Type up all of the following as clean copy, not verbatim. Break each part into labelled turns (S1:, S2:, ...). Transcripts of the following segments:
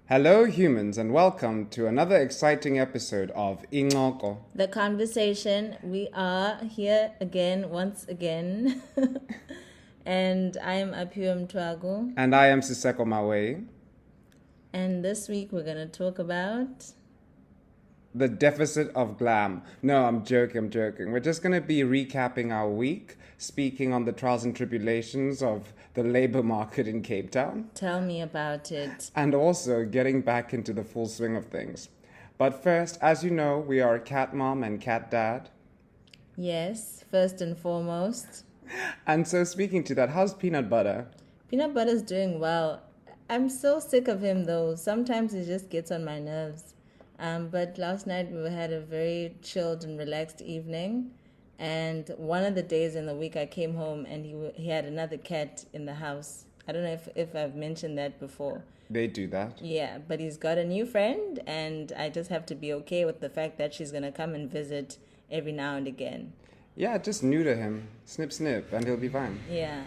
S1: Hello, humans, and welcome to another exciting episode of Incoko.
S2: The conversation. We are here again, once again. And I am Apium Twago.
S1: And I am Siseko Mawe.
S2: And this week we're going to talk about.
S1: The deficit of glam. No, I'm joking. We're just going to be recapping our week, speaking on the trials and tribulations of the labor market in Cape Town,
S2: Tell me about it.
S1: and also getting back into the full swing of things. But first, as you know, we are cat mom and cat dad.
S2: Yes, first and foremost.
S1: And so, speaking to that, how's peanut butter?
S2: Peanut Butter's doing well. I'm so sick of him though. Sometimes he just gets on my nerves. But last night we had a very chilled and relaxed evening. And one of the days in the week I came home and he had another cat in the house. I don't know if I've mentioned that before.
S1: They do that.
S2: Yeah, but he's got a new friend and I just have to be okay with the fact that she's going to come and visit every now and again.
S1: Yeah, just new to him. Snip, snip, and he'll be fine.
S2: Yeah,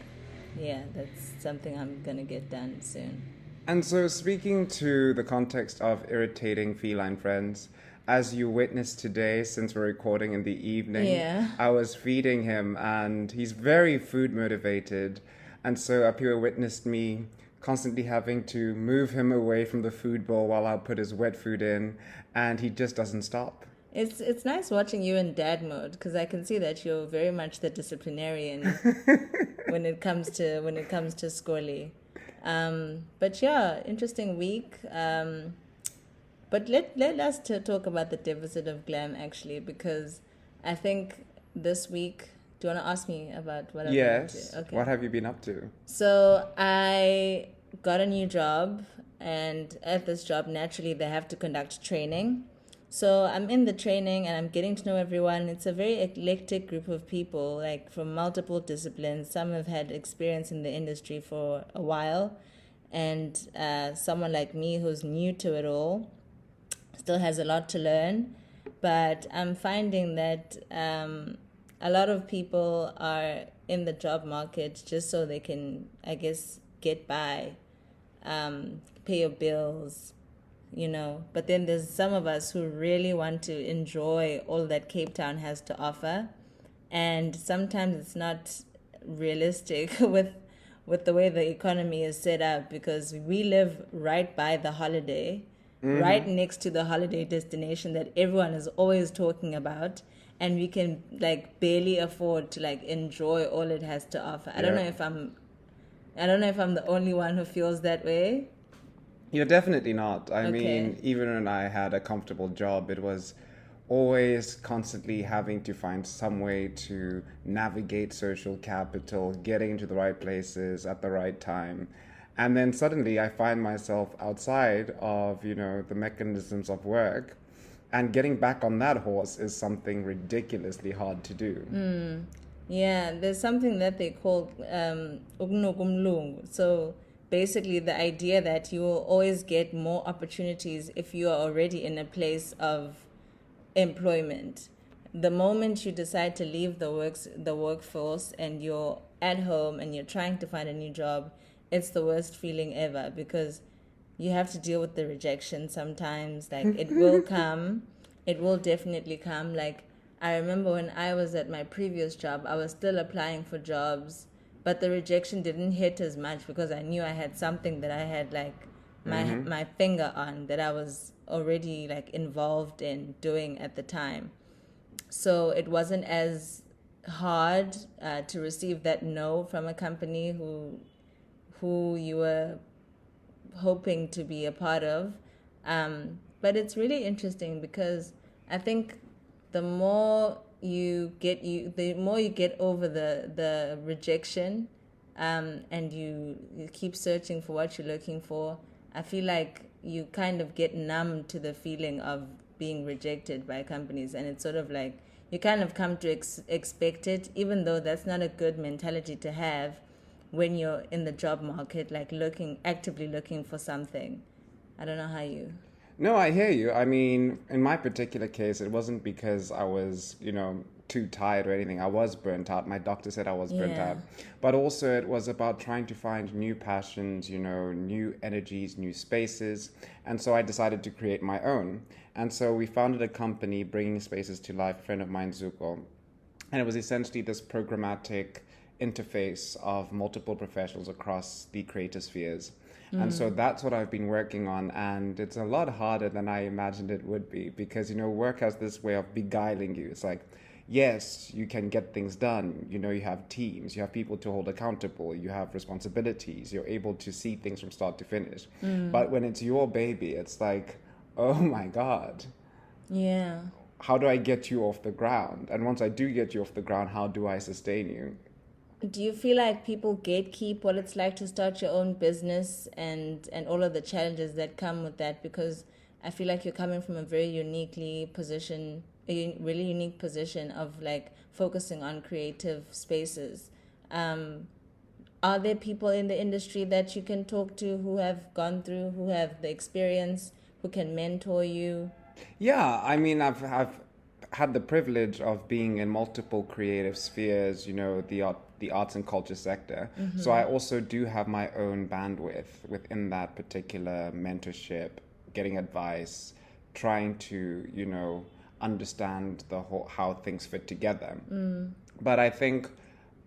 S2: that's something I'm going to get done soon.
S1: And so, speaking to the context of irritating feline friends, as you witnessed today, since we're recording in the evening,
S2: Yeah.
S1: I was feeding him, and he's very food motivated. And so, Apio witnessed me constantly having to move him away from the food bowl while I put his wet food in, and he just doesn't stop.
S2: It's nice watching you in dad mode because I can see that you're very much the disciplinarian when it comes to Scully. But yeah, interesting week. But let us talk about the deficit of glam actually because I think this week. Do you want to ask me about what I've been up
S1: Yes.
S2: to? Okay.
S1: What have you been up to?
S2: So I got a new job, and at this job, naturally, they have to conduct training. So I'm in the training and I'm getting to know everyone. It's a very eclectic group of people, like from multiple disciplines. Some have had experience in the industry for a while, and someone like me who's new to it all still has a lot to learn. But I'm finding that a lot of people are in the job market just so they can, I guess, get by, pay your bills, But then there's some of us who really want to enjoy all that Cape Town has to offer. And sometimes it's not realistic with the way the economy is set up because we live right by the holiday, right next to the holiday destination that everyone is always talking about, and we can like barely afford to like enjoy all it has to offer. I don't know if I'm the only one who feels that way.
S1: You're definitely not. I
S2: Okay.
S1: mean, even when I had a comfortable job, it was always constantly having to find some way to navigate social capital, getting into the right places at the right time. And then suddenly I find myself outside of, the mechanisms of work. And getting back on that horse is something ridiculously hard to do.
S2: Yeah, there's something that they call ukunokumlungu. So basically, the idea that you will always get more opportunities if you are already in a place of employment. The moment you decide to leave the workforce and you're at home and you're trying to find a new job, it's the worst feeling ever because you have to deal with the rejection sometimes. Like it will come, it will definitely come. Like I remember when I was at my previous job, I was still applying for jobs, but the rejection didn't hit as much because I knew I had something that I had like my finger on that I was already like involved in doing at the time. So it wasn't as hard to receive that no from a company who you were hoping to be a part of. But it's really interesting because I think the more the more you get over the rejection, and you keep searching for what you're looking for, I feel like you kind of get numb to the feeling of being rejected by companies, and it's sort of like you kind of come to expect it, even though that's not a good mentality to have when you're in the job market, like actively looking for something. I don't know how you.
S1: No, I hear you. I mean, in my particular case, it wasn't because I was, too tired or anything. I was burnt out. My doctor said I was burnt
S2: Yeah.
S1: out. But also it was about trying to find new passions, new energies, new spaces. And so I decided to create my own. And so we founded a company bringing spaces to life, a friend of mine, Zuko. And it was essentially this programmatic interface of multiple professionals across the creative spheres. And so that's what I've been working on. And it's a lot harder than I imagined it would be because, work has this way of beguiling you. It's like, yes, you can get things done. You have teams, you have people to hold accountable, you have responsibilities, you're able to see things from start to finish. But when it's your baby, it's like, oh my God,
S2: Yeah.
S1: how do I get you off the ground? And once I do get you off the ground, how do I sustain you?
S2: Do you feel like people gatekeep what it's like to start your own business and all of the challenges that come with that? Because I feel like you're coming from a very really unique position of like focusing on creative spaces. Are there people in the industry that you can talk to who have gone through, who have the experience, who can mentor you?
S1: Yeah, I mean, I've had the privilege of being in multiple creative spheres, the arts and culture sector. So I also do have my own bandwidth within that particular mentorship, getting advice, trying to, understand how things fit together. But I think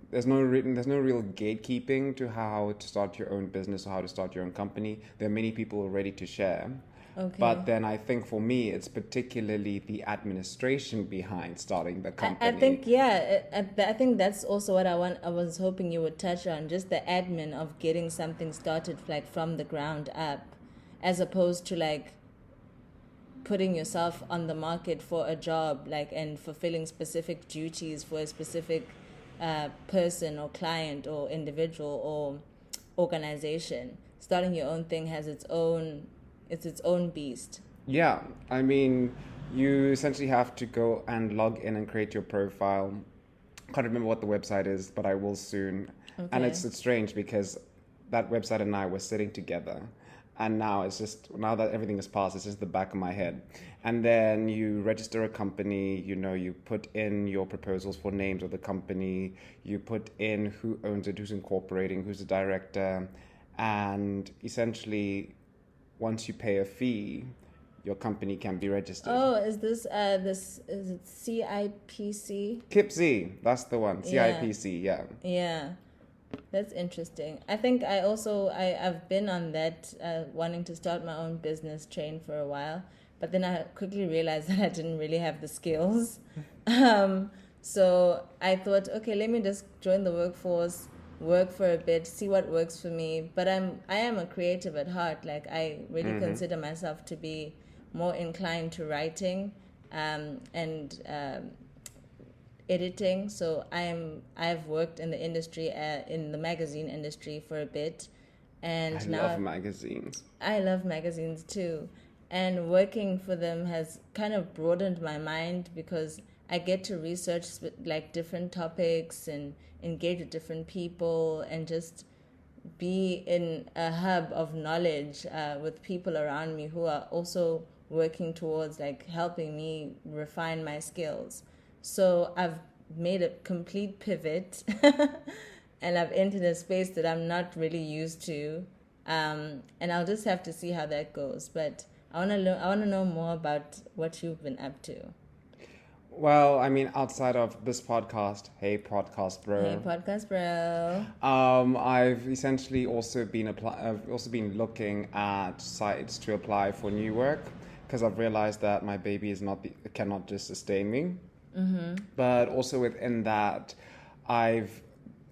S1: there's no real gatekeeping to how to start your own business or how to start your own company. There are many people ready to share.
S2: Okay.
S1: But then I think for me, it's particularly the administration behind starting the company.
S2: I think, yeah, I think that's also what I was hoping you would touch on, just the admin of getting something started like from the ground up, as opposed to like putting yourself on the market for a job, like, and fulfilling specific duties for a specific person or client or individual or organization. Starting your own thing has its own beast.
S1: Yeah, I mean, you essentially have to go and log in and create your profile. Can't remember what the website is, but I will soon.
S2: Okay.
S1: And it's strange because that website and I were sitting together. And now that everything is passed, it's just the back of my head. And then you register a company, you put in your proposals for names of the company, you put in who owns it, who's incorporating, who's the director. And essentially, once you pay a fee, your company can be registered.
S2: Oh, is this is it CIPC?
S1: KIPC, that's the one.
S2: Yeah.
S1: CIPC, yeah.
S2: Yeah, that's interesting. I think I've been on that wanting to start my own business train for a while, but then I quickly realized that I didn't really have the skills. So I thought, okay, let me just join the workforce, work for a bit, see what works for me. But I am a creative at heart. Like, I really consider myself to be more inclined to writing and editing. So I've worked in the industry, in the magazine industry for a bit, and
S1: I love magazines.
S2: I love magazines too. And working for them has kind of broadened my mind because I get to research like different topics and engage with different people and just be in a hub of knowledge with people around me who are also working towards like helping me refine my skills. So I've made a complete pivot and I've entered a space that I'm not really used to. And I'll just have to see how that goes. But I want to know more about what you've been up to.
S1: Well, I mean, outside of this podcast, hey podcast bro.
S2: Hey podcast bro.
S1: I've essentially also been looking at sites to apply for new work because I've realized that my baby cannot just sustain me. But also within that, I've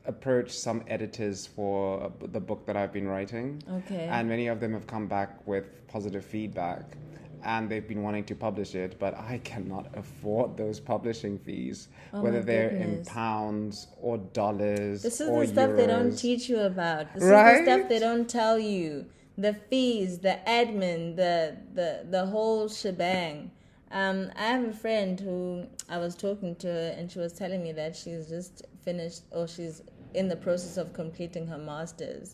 S1: approached some editors for the book that I've been writing.
S2: Okay.
S1: And many of them have come back with positive feedback. And they've been wanting to publish it, but I cannot afford those publishing fees, whether they're in pounds or dollars.
S2: This is
S1: or
S2: the stuff
S1: euros.
S2: they don't teach you about. This is
S1: Right?
S2: the stuff they don't tell you. The fees, the admin, the whole shebang. I have a friend who I was talking to her, and she was telling me that she's just finished, or she's in the process of completing her master's,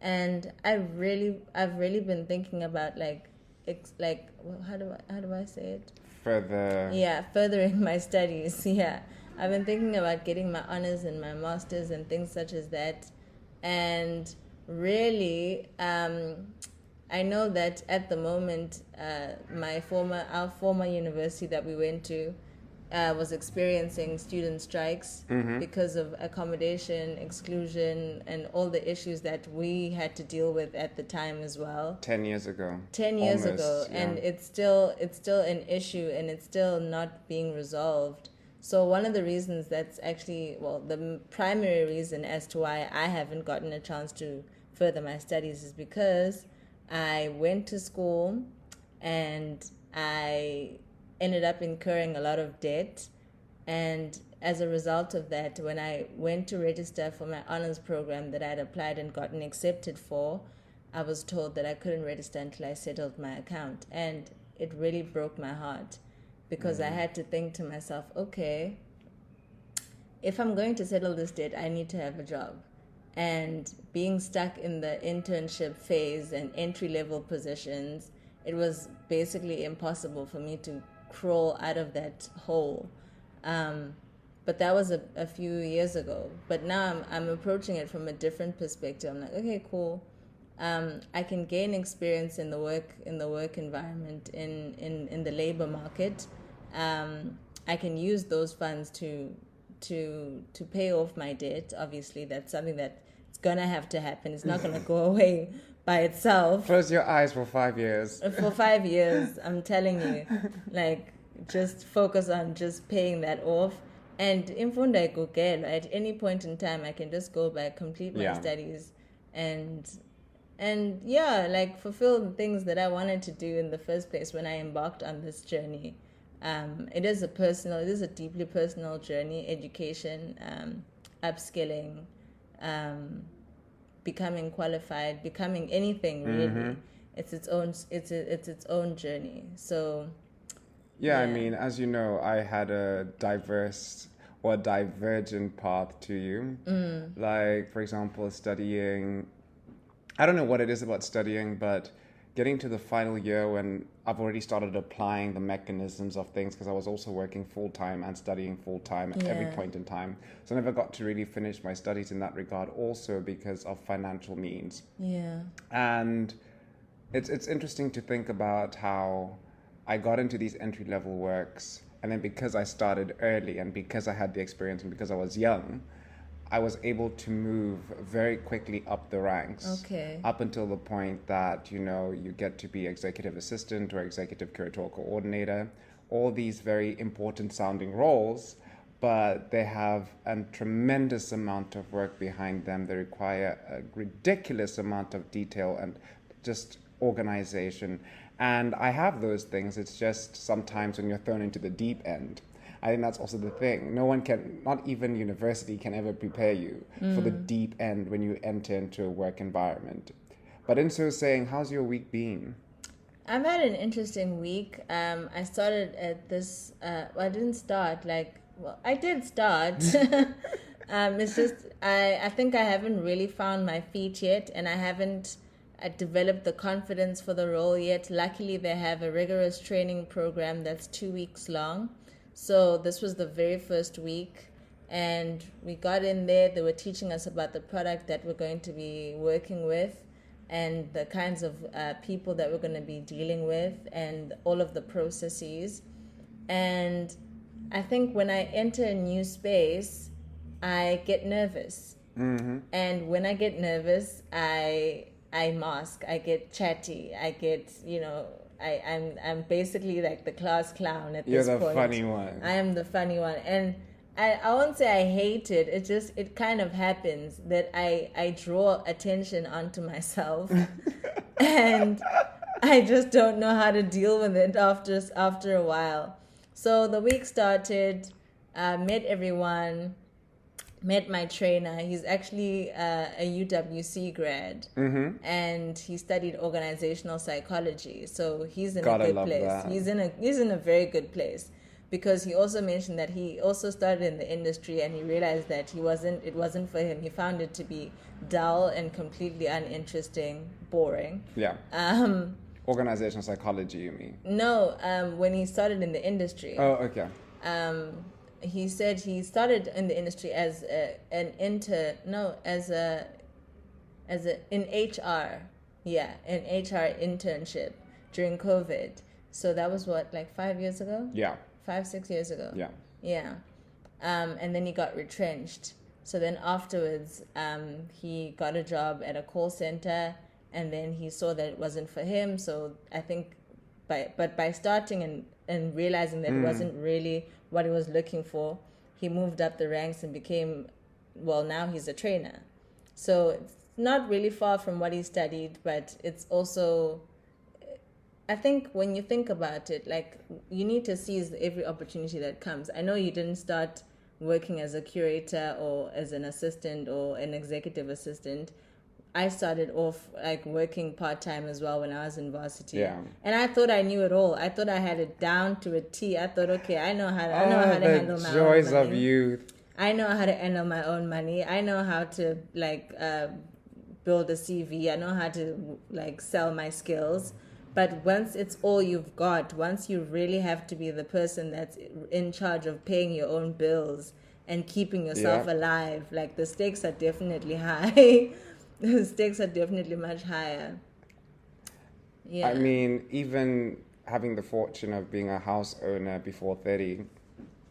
S2: and I've really been thinking about how do I say it?
S1: Furthering
S2: Yeah, furthering my studies. Yeah, I've been thinking about getting my honors and my masters and things such as that. And really, I know that at the moment, our former university that we went to was experiencing student strikes because of accommodation, exclusion, and all the issues that we had to deal with at the time as well.
S1: 10 years ago.
S2: 10 years
S1: Almost,
S2: ago,
S1: yeah.
S2: and it's still an issue, and it's still not being resolved. So one of the reasons that's actually, well, the primary reason as to why I haven't gotten a chance to further my studies is because I went to school and I ended up incurring a lot of debt. And as a result of that, when I went to register for my honors program that I had applied and gotten accepted for, I was told that I couldn't register until I settled my account. And it really broke my heart because I had to think to myself, okay, if I'm going to settle this debt, I need to have a job. And being stuck in the internship phase and entry-level positions, it was basically impossible for me to crawl out of that hole. But that was a few years ago. But now I'm approaching it from a different perspective. I'm like, okay, cool. I can gain experience in the work environment, in the labor market. I can use those funds to pay off my debt. Obviously, that's something that it's gonna have to happen. It's not gonna go away by itself.
S1: Close your eyes for 5 years.
S2: For 5 years, I'm telling you, like, just focus on just paying that off. And imfunda ikugelo, at any point in time, I can just go back, complete my studies, and yeah, like fulfill the things that I wanted to do in the first place when I embarked on this journey. It is a deeply personal journey, education, upskilling, becoming qualified, becoming anything really. It's its own journey. So
S1: yeah, I mean, as you know, I had a diverse or divergent path to you. Like, for example, studying, I don't know what it is about studying, but getting to the final year when I've already started applying the mechanisms of things, because I was also working full-time and studying full-time at every point in time. So I never got to really finish my studies in that regard, also because of financial means.
S2: Yeah.
S1: And it's interesting to think about how I got into these entry-level works, and then because I started early and because I had the experience and because I was young, I was able to move very quickly up the ranks.
S2: Okay.
S1: Up until the point that, you know, you get to be executive assistant or executive curatorial coordinator, all these very important sounding roles, but they have a tremendous amount of work behind them. They require a ridiculous amount of detail and just organization. And I have those things. It's just sometimes when you're thrown into the deep end, I think that's also the thing. No one can, not even university can ever prepare you for the deep end when you enter into a work environment. But in so saying, how's your week been?
S2: I've had an interesting week. I started at this, I didn't start, I did start. It's just, I think I haven't really found my feet yet, and I haven't developed the confidence for the role yet. Luckily, they have a rigorous training program that's 2 weeks long. So this was the very first week, and we got in there. They were teaching us about the product that we're going to be working with and the kinds of people that we're going to be dealing with and all of the processes. And I think when I enter a new space, I get nervous. And when I get nervous, I mask, I get chatty, I get, I'm basically like the class clown at this point.
S1: You're the funny one.
S2: I am the funny one. And I won't say I hate it. It kind of happens that I draw attention onto myself. And I just don't know how to deal with it after a while. So the week started, met everyone, met my trainer. He's actually a UWC grad, and he studied organizational psychology. So he's in a good place.
S1: That.
S2: He's in a very good place, because he also mentioned that he also started in the industry and he realized that it wasn't for him. He found it to be dull and completely uninteresting, boring.
S1: Yeah. Organizational psychology, you mean?
S2: No, when he started in the industry.
S1: Oh, okay.
S2: he said he started in the industry as in HR, yeah, an HR internship during COVID. So that was what, like 5 years ago?
S1: Yeah.
S2: 5-6 years ago.
S1: Yeah.
S2: Yeah. And then he got retrenched. So then afterwards, he got a job at a call center, and then he saw that it wasn't for him. So I think by starting and realizing that it wasn't really what he was looking for, he moved up the ranks and became, well, now he's a trainer. So it's not really far from what he studied, but it's also, I think when you think about it, like, you need to seize every opportunity that comes. I know you didn't start working as a curator or as an assistant or an executive assistant. I started off like working part-time as well when I was in varsity.
S1: Yeah.
S2: And I thought I knew it all. I thought I had it down to a T. I thought, okay, I know how to handle my own money.
S1: The joys of youth.
S2: I know how to handle my own money. I know how to build a CV. I know how to like sell my skills. But once it's all you've got, once you really have to be the person that's in charge of paying your own bills and keeping yourself alive, like, the stakes are definitely high. The stakes are definitely much higher. Yeah.
S1: I mean, even having the fortune of being a house owner before 30,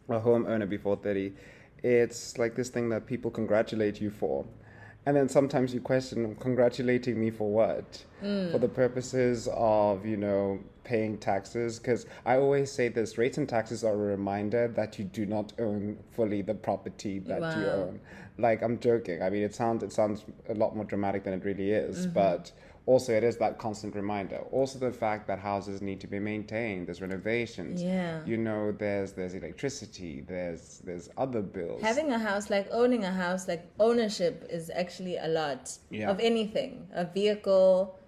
S1: a home owner before 30, it's like this thing that people congratulate you for. And then sometimes you question, congratulating me for what? For the purposes of, paying taxes? Because I always say this, rates and taxes are a reminder that you do not own fully the property that you own. Like, I'm joking. I mean, it sounds a lot more dramatic than it really is, but also it is that constant reminder. Also the fact that houses need to be maintained, there's renovations.
S2: Yeah.
S1: There's electricity, there's other bills.
S2: Having a house, like owning a house, like ownership is actually a lot of anything. A vehicle,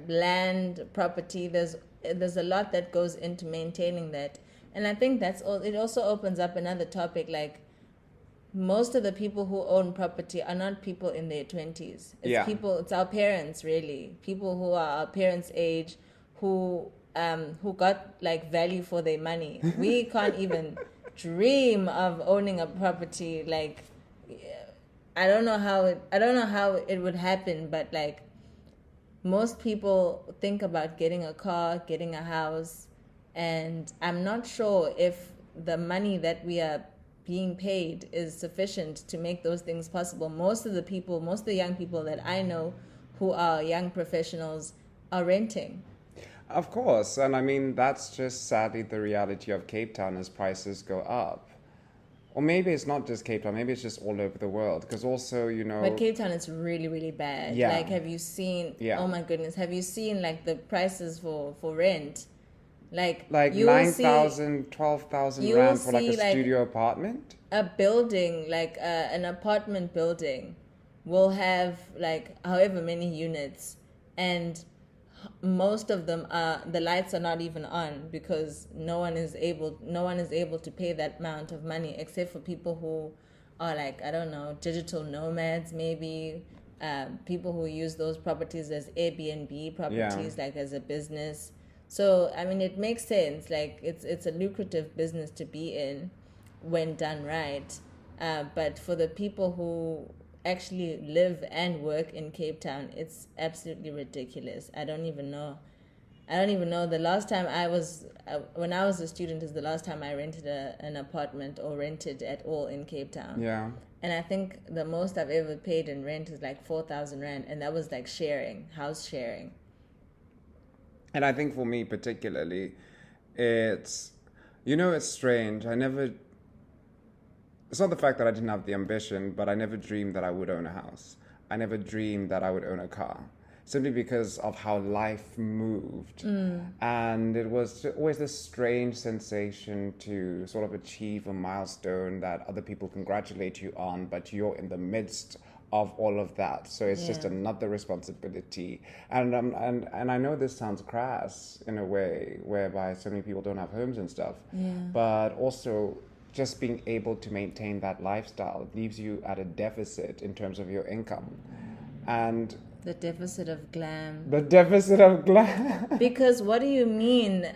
S2: land, property. There's a lot that goes into maintaining that. And I think that's all. It also opens up another topic, like, most of the people who own property are not people in their 20s. It's our parents, really. People who are our parents' age, who got like value for their money. We can't even dream of owning a property. Like, I don't know how it would happen, but like, most people think about getting a car, getting a house, and I'm not sure if the money that we are being paid is sufficient to make those things possible. Most of the young people that I know who are young professionals are renting.
S1: Of course, and I mean, that's just sadly the reality of Cape Town as prices go up. Or maybe it's not just Cape Town, maybe it's just all over the world. Because also,
S2: But Cape Town is really, really bad.
S1: Yeah.
S2: Like, have you seen, oh my goodness, have you seen like the prices for rent? Like
S1: 9,000, 12,000 rand for like a studio apartment?
S2: A building, like an apartment building, will have like however many units, and most of them the lights are not even on because no one is able to pay that amount of money, except for people who are like, I don't know, digital nomads, maybe people who use those properties as Airbnb properties, like as a business. So, I mean, it makes sense. Like, it's a lucrative business to be in when done right. But for the people who actually live and work in Cape Town, it's absolutely ridiculous. I don't even know. The last time when I was a student, is the last time I rented an apartment or rented at all in Cape Town.
S1: Yeah.
S2: And I think the most I've ever paid in rent is like 4,000 rand. And that was like house sharing.
S1: And I think for me particularly, it's strange. It's not the fact that I didn't have the ambition, but I never dreamed that I would own a house. I never dreamed that I would own a car, simply because of how life moved. And it was always this strange sensation to sort of achieve a milestone that other people congratulate you on, but you're in the midst of all of that. So it's just another responsibility. And I know this sounds crass in a way, whereby so many people don't have homes and stuff.
S2: Yeah.
S1: But also, just being able to maintain that lifestyle leaves you at a deficit in terms of your income. And
S2: the deficit of glam.
S1: The deficit of glam.
S2: Because what do you mean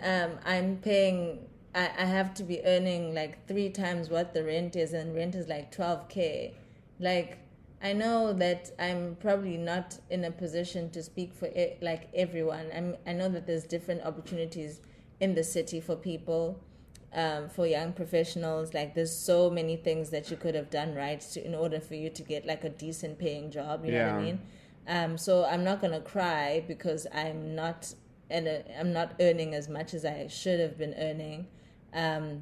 S2: I'm paying I have to be earning like 3 times what the rent is, and rent is like 12K. Like, I know that I'm probably not in a position to speak for like everyone. I know that there's different opportunities in the city for people, for young professionals. Like, there's so many things that you could have done right in order for you to get like a decent paying job. You know what I mean? So I'm not gonna cry because I'm not earning as much as I should have been earning.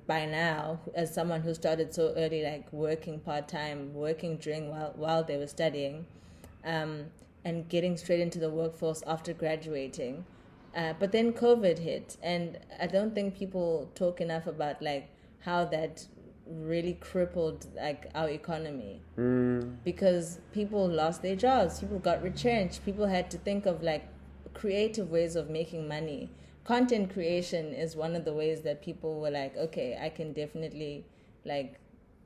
S2: By now, as someone who started so early, like working part-time, working during while they were studying, and getting straight into the workforce after graduating. But then COVID hit, and I don't think people talk enough about like how that really crippled like our economy, because people lost their jobs, people got retrenched, people had to think of like creative ways of making money. Content creation is one of the ways that people were like, okay, I can definitely like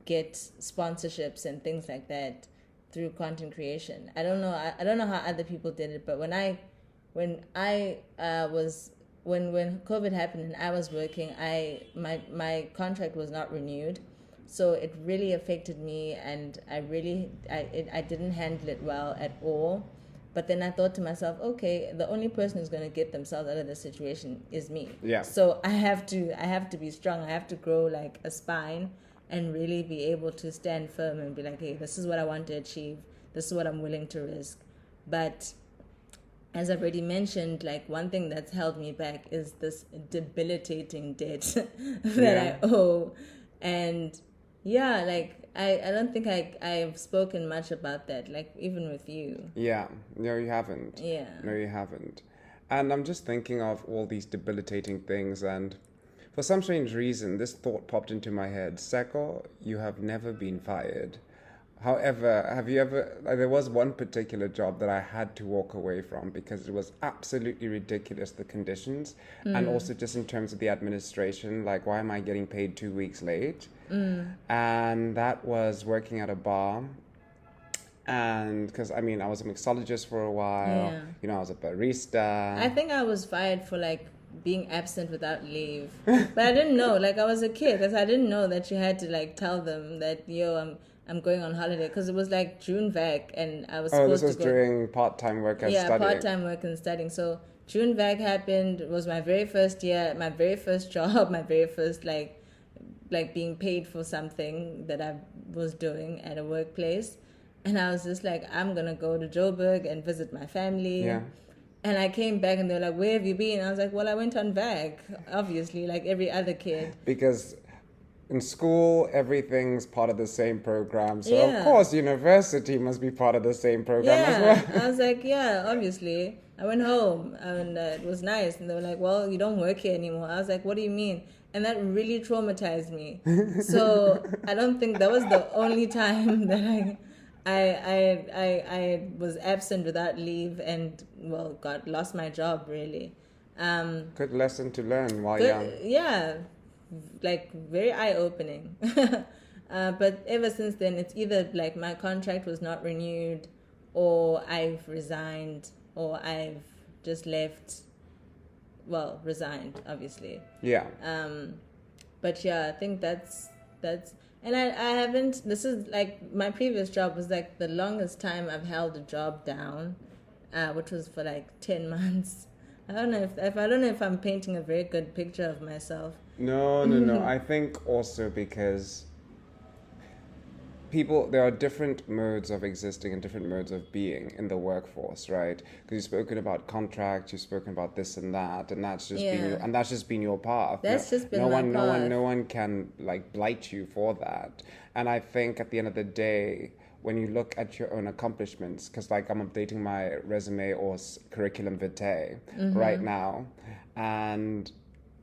S2: get sponsorships and things like that through content creation. I don't know how other people did it, but when COVID happened and I was working, my contract was not renewed, so it really affected me, and I didn't handle it well at all. But then I thought to myself, okay, the only person who's going to get themselves out of this situation is me.
S1: Yeah.
S2: So I have to be strong. I have to grow like a spine and really be able to stand firm and be like, hey, this is what I want to achieve. This is what I'm willing to risk. But as I've already mentioned, like one thing that's held me back is this debilitating debt that I owe. And yeah, like I don't think I've spoken much about that, like even with you.
S1: Yeah, no, you haven't.
S2: Yeah.
S1: No, you haven't. And I'm just thinking of all these debilitating things, and for some strange reason, this thought popped into my head. Seko, you have never been fired. However, have you ever, there was one particular job that I had to walk away from because it was absolutely ridiculous, the conditions, and also just in terms of the administration, like why am I getting paid 2 weeks late? And that was working at a bar. And because I was a mixologist for a while, I was a barista.
S2: I think I was fired for like being absent without leave, but I didn't know. Like I was a kid, because I didn't know that you had to like tell them that I'm going on holiday, because it was like June vac and I was supposed to go.
S1: Oh, this was during part-time work and studying.
S2: Yeah, part-time work and studying. So June vac happened. It was my very first year, my very first job, my very first like being paid for something that I was doing at a workplace. And I was just like, I'm going to go to Joburg and visit my family.
S1: Yeah.
S2: And I came back and they were like, where have you been? I was like, well, I went on vac, obviously, like every other kid.
S1: Because in school, everything's part of the same program. So, of course, university must be part of the same program as well.
S2: I was like, yeah, obviously. I went home and it was nice. And they were like, well, you don't work here anymore. I was like, what do you mean? And that really traumatized me. So I don't think that was the only time that I was absent without leave and, well, lost my job, really.
S1: Good lesson to learn while young.
S2: Yeah, like very eye-opening. But ever since then, it's either like my contract was not renewed, or I've resigned, or I've just left. Well, resigned, obviously.
S1: Yeah.
S2: But yeah, I think that's and I haven't, this is like, my previous job was like the longest time I've held a job down, which was for like 10 months. I don't know if I'm painting a very good picture of myself.
S1: No. I think also because there are different modes of existing and different modes of being in the workforce, right? Because you've spoken about contracts, you've spoken about this and that, and that's just been your path.
S2: That's just been my path.
S1: No one can like blight you for that. And I think at the end of the day, when you look at your own accomplishments, because like I'm updating my resume or curriculum vitae right now, and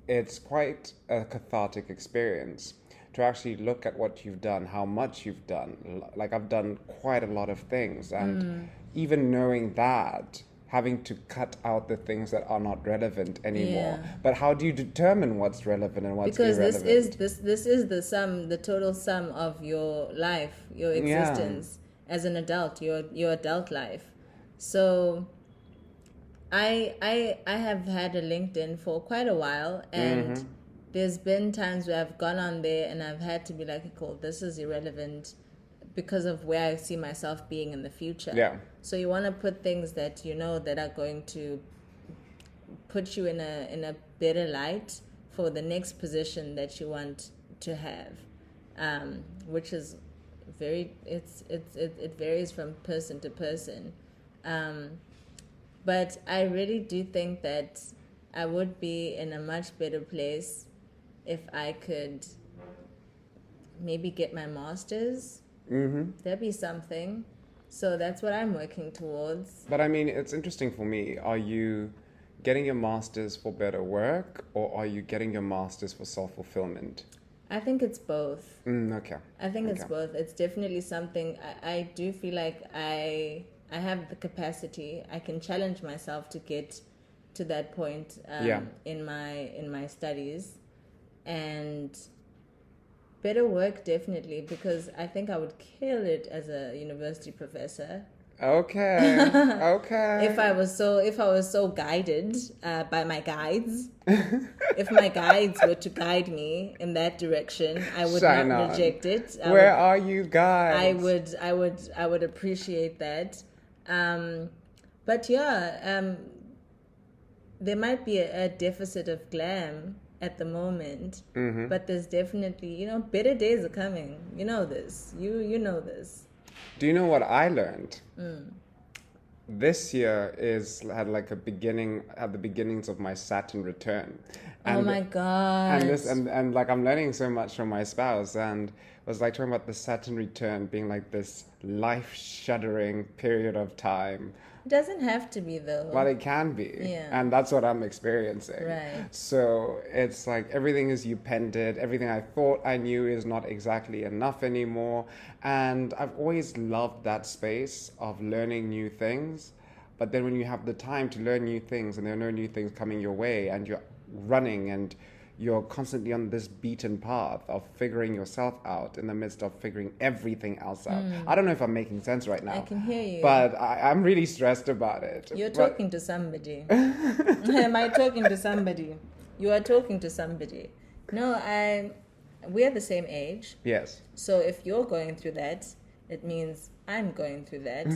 S1: it's quite a cathartic experience to actually look at what you've done, how much you've done. Like I've done quite a lot of things, and even knowing that, having to cut out the things that are not relevant anymore. Yeah. But how do you determine what's relevant and what's irrelevant?
S2: Because this is the total sum of your life, your existence as an adult, your adult life. So I have had a LinkedIn for quite a while, and there's been times where I've gone on there and I've had to be like, cool, this is irrelevant because of where I see myself being in the future.
S1: Yeah.
S2: So you want to put things that you know that are going to put you in a better light for the next position that you want to have, which is it varies from person to person. But I really do think that I would be in a much better place if I could maybe get my master's. That'd be something. So that's what I'm working towards.
S1: But I mean, it's interesting for me. Are you getting your master's for better work, or are you getting your master's for self-fulfillment?
S2: I think it's both.
S1: Okay.
S2: I think it's both. It's definitely something I do feel like I have the capacity. I can challenge myself to get to that point in my studies, and better work definitely, because I think I would kill it as a university professor.
S1: Okay. Okay.
S2: If I was so guided by my guides, if my guides were to guide me in that direction, I would not reject it.
S1: Where are you guys?
S2: I would appreciate that. But yeah, there might be a deficit of glam at the moment, but there's definitely, better days are coming. You know this. You know this.
S1: Do you know what I learned? This year had the beginnings of my Saturn return. And,
S2: oh my God.
S1: And like I'm learning so much from my spouse, and was like talking about the Saturn return being like this life-shuddering period of time.
S2: It doesn't have to be, though.
S1: Well, it can be.
S2: Yeah.
S1: And that's what I'm experiencing.
S2: Right.
S1: So it's like everything is upended. Everything I thought I knew is not exactly enough anymore. And I've always loved that space of learning new things. But then when you have the time to learn new things and there are no new things coming your way and you're running and you're constantly on this beaten path of figuring yourself out in the midst of figuring everything else out. I don't know if I'm making sense right now.
S2: I can hear you.
S1: But I'm really stressed about it.
S2: You're talking to somebody. Am I talking to somebody? You are talking to somebody. No, we're the same age.
S1: Yes.
S2: So if you're going through that, it means I'm going through that.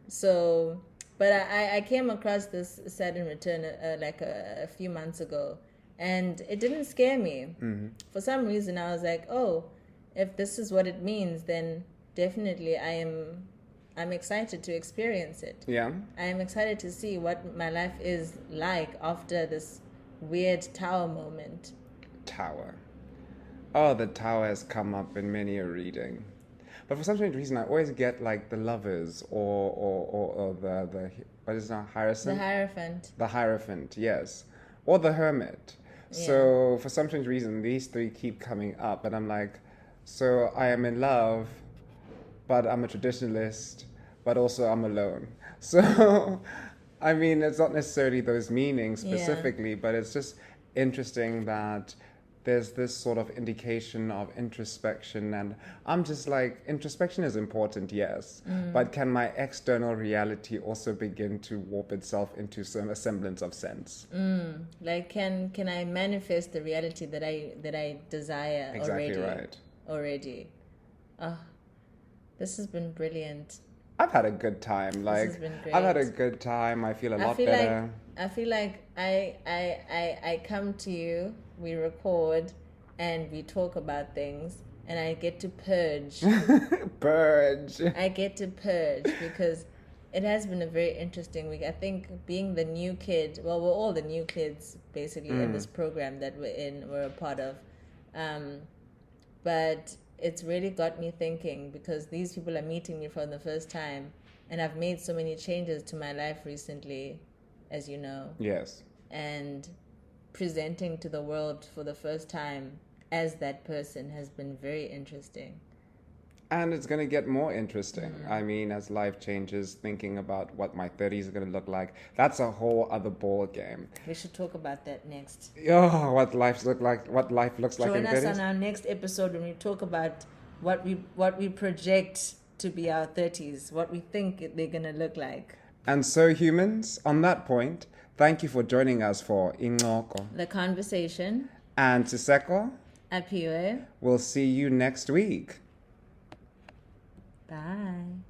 S2: So, but I came across this Saturn return a few months ago. And it didn't scare me. For some reason, I was like, oh, if this is what it means, then definitely I'm excited to experience it.
S1: Yeah.
S2: I am excited to see what my life is like after this weird tower moment.
S1: Tower. Oh, the tower has come up in many a reading. But for some strange reason, I always get like the lovers or the what is it, Hierophant?
S2: The Hierophant.
S1: The Hierophant, yes. Or the Hermit.
S2: Yeah.
S1: So for some strange reason, these three keep coming up, and I'm like, so I am in love, but I'm a traditionalist, but also I'm alone. So, I mean, it's not necessarily those meanings specifically, but it's just interesting that there's this sort of indication of introspection, and I'm just like, introspection is important, yes, but can my external reality also begin to warp itself into a semblance of sense?
S2: Like, can I manifest the reality that I desire
S1: exactly
S2: already?
S1: Right.
S2: Already. Oh, this has been brilliant.
S1: I've had a good time. Like,
S2: this has been great.
S1: I've had a good time. I feel a lot better.
S2: I feel like I come to you, we record, and we talk about things, and I get to purge.
S1: Purge.
S2: I get to purge because it has been a very interesting week. I think being the new kid, well, we're all the new kids basically in this program that we're a part of. But it's really got me thinking, because these people are meeting me for the first time, and I've made so many changes to my life recently, as you know.
S1: Yes.
S2: And presenting to the world for the first time as that person has been very interesting.
S1: And it's going to get more interesting. I mean, as life changes, thinking about what my 30s are going to look like, that's a whole other ball game.
S2: We should talk about that next.
S1: Oh, what life looks like in 30s.
S2: Join us on our next episode when we talk about what we project to be our 30s, what we think they're going to look like.
S1: And so, humans, on that point, thank you for joining us for Incoko.
S2: The conversation.
S1: And Tseko,
S2: Apiwe.
S1: we'll see you next week.
S2: Bye.